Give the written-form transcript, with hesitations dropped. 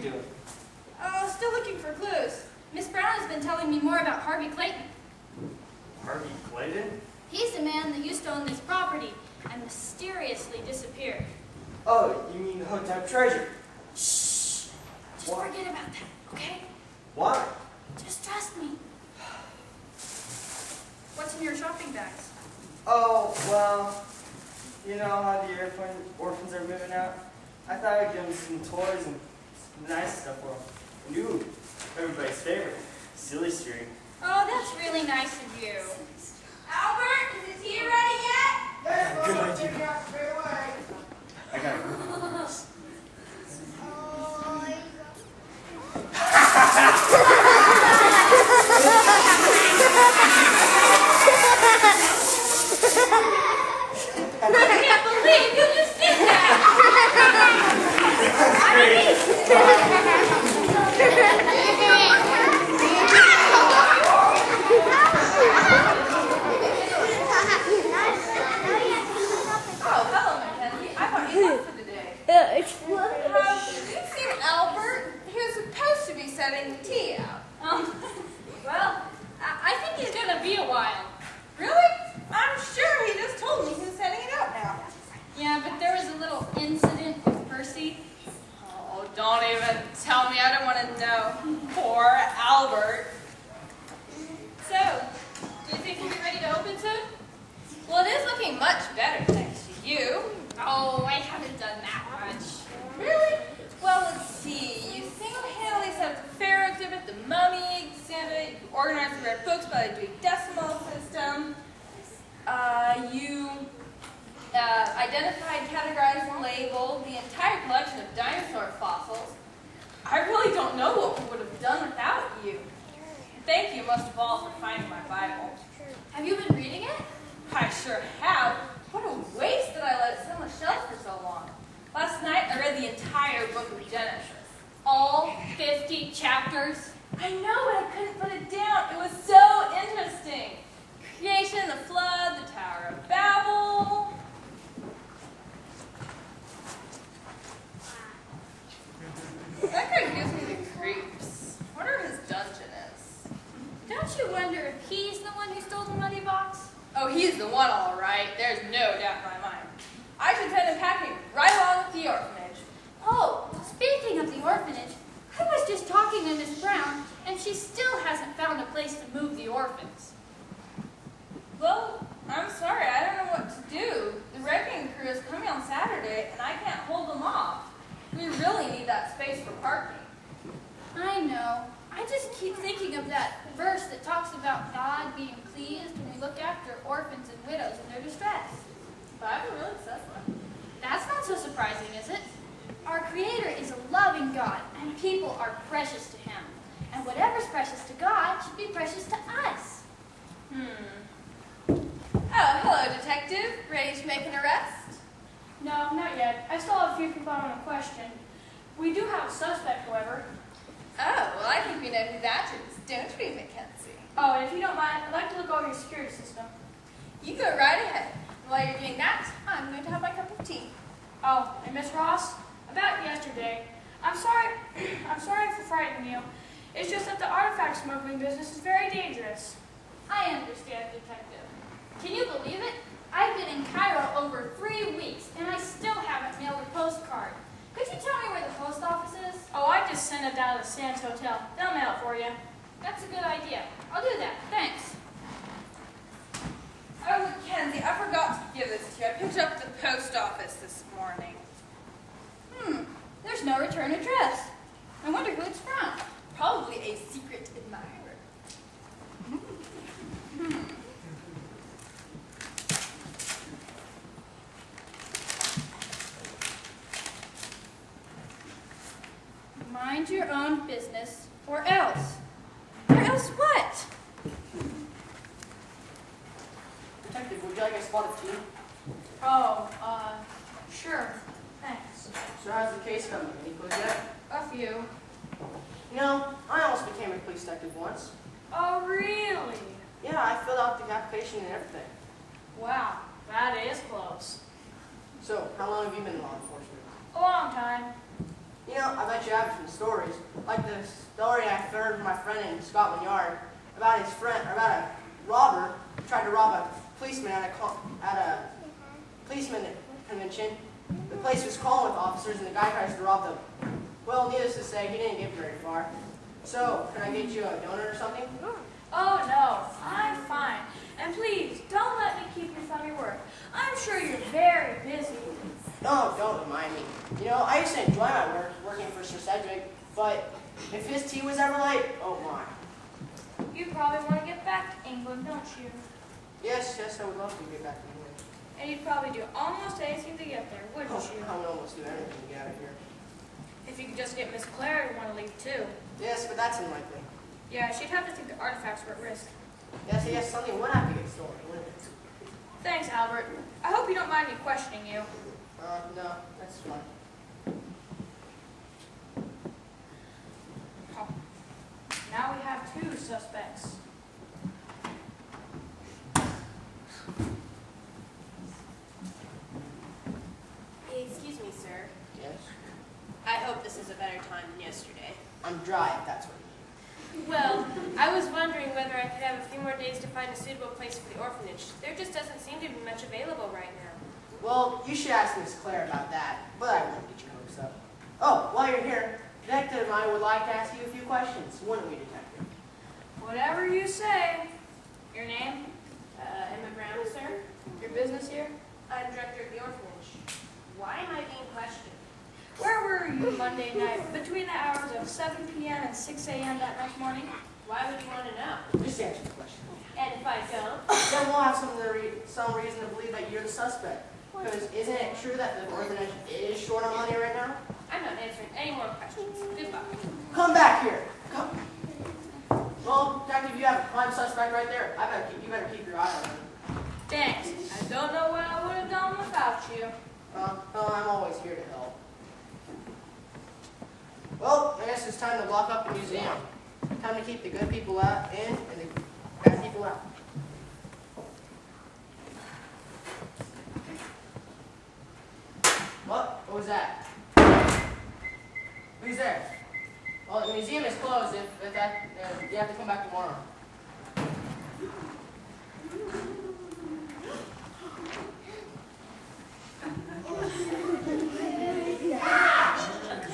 doing? Oh, still looking for clues. Miss Brown has been telling me more about Harvey Clayton. Harvey Clayton? He's the man that used to own this property and mysteriously disappeared. Oh, you mean the Hotep treasure? Shh! Just forget about that, okay? Why? Just trust me. What's in your shopping bags? Oh, well, you know how the orphans are moving out? I thought I'd give them some toys and some nice stuff for them. And ooh, everybody's favorite, silly string. Oh, that's really nice of you. Albert, is the tea ready yet? Yeah, good idea. I got it. I can't believe you just did that! Oh, hello, Mackenzie. I thought you left for the day. Have you seen Albert? He was supposed to be setting the tea out. Well, I think he's gonna be a while. Really? I'm sure he just told me he was setting it out now. Yeah, but there was a little incident with Percy. Oh, don't even tell me. I don't want to know. Poor Albert. So, do you think we'll be ready to open soon? Well, it is looking much better thanks to you. Oh, I haven't done that much. Really? Well, let's see. You single-handedly set up the fair exhibit, the mummy exhibit, you organized the rare books by the Dewey Decimal System. You identified, categorized, and labeled the entire collection of dinosaur fossils. I really don't know what we would have done without you. Thank you most of all for finding my Bible. Have you been reading it? I sure have. What a waste that I let it sit on the shelf for so long. Last night I read the entire book of Genesis. All 50 chapters? I know, but I couldn't put it down. It was so interesting. Creation, the flood, the Tower of Babel. That guy gives me the creeps. I wonder where his dungeon is. Don't you wonder if he's the one who stole the money box? Oh, he's the one, all right. There's no doubt in my mind. I should send him packing right along with the orphanage. Oh, speaking of the orphanage, I was just talking to Miss Brown, and she still hasn't found a place to move the orphans. Well, I'm sorry. I don't know what to do. The wrecking crew is coming on Saturday, and I can't hold them off. We really need that space for parking. I know. I just keep thinking of that verse that talks about God being pleased when we look after orphans and widows in their distress. The Bible really says that. That's not so surprising, is it? Our Creator is a loving God, and people are precious to Him. And whatever's precious to God should be precious to us. Oh, hello, detective. Ready to make an arrest? No, not yet. I still have a few people I want to question. We do have a suspect, however. Oh, well, I think we know who that is, don't we, Mackenzie? Oh, and if you don't mind, I'd like to look over your security system. You go right ahead. While you're doing that, I'm going to have my cup of tea. Oh, and Miss Ross, about yesterday, I'm sorry for frightening you. It's just that the artifact smuggling business is very dangerous. I understand, Detective. Can you believe it? I've been in Cairo over 3 weeks, and I still haven't mailed a postcard. Could you tell me where the post office is? Oh, I just sent it down to the Sands Hotel. They'll mail it for you. That's a good idea. I'll do that. Thanks. Oh, Mackenzie, I forgot to give this to you. I picked it up at the post office this morning. There's no return address. I wonder who it's from. Probably a secret admirer. Mind your own business, or else. Or else what? Detective, would you like a spot of tea? Oh, sure. Thanks. So how's the case coming? Any clues yet? A few. You know, I almost became a police detective once. Oh, really? Yeah, I filled out the application and everything. Wow, that is close. So, how long have you been in law enforcement? A long time. You know, I bet you have some stories. Like the story I heard from my friend in Scotland Yard about about a robber who tried to rob a policeman at a policeman convention. The place was crawling with officers, and the guy tries to rob them. Well, needless to say, he didn't get very far. So, can I get you a donut or something? Oh no, I'm fine. And please, don't let me keep you from your work. I'm sure you're very busy. No, don't remind me. You know, I used to enjoy my work working for Sir Sedgwick, but if his tea was ever late, oh my. You probably want to get back to England, don't you? Yes, I would love to get back to England. And you'd probably do almost anything to get there, wouldn't you? I would almost do anything to get out of here. If you could just get Miss Claire to want to leave too. Yes, but that's unlikely. Yeah, she'd have to think the artifacts were at risk. Yes, something would have to get stolen, wouldn't it? Thanks, Albert. I hope you don't mind me questioning you. No, that's fine. Oh. Now we have 2 suspects. Excuse me, sir. Yes? I hope this is a better time than yesterday. I'm dry, if that's what you mean. Well, I was wondering whether I could have a few more days to find a suitable place for the orphanage. There just doesn't seem to be much available right now. Well, you should ask Miss Claire about that, but I won't get your hopes up. Oh, while you're here, Detective and I would like to ask you a few questions, wouldn't we, Detective? Whatever you say. Your name? Emma Brown, sir. Your business here? I'm director of the orphanage. Why am I being questioned? Where were you Monday night between the hours of 7 p.m. and 6 a.m. that next morning? Why would you want to know? Just answer the question. And if I don't? Then we'll have some reason to believe that you're the suspect. Because isn't it true that the orphanage is short on money right now? I'm not answering any more questions. Goodbye. Come back here. Come. Well, Detective, you have a prime suspect right there. You better keep your eye on him. Thanks. I don't know what I would have done without you. Well, I'm always here to help. Well, I guess it's time to lock up the museum. Time to keep the good people out in and the bad people out. What was that? Who's there? Well, the museum is closed. You have to come back tomorrow.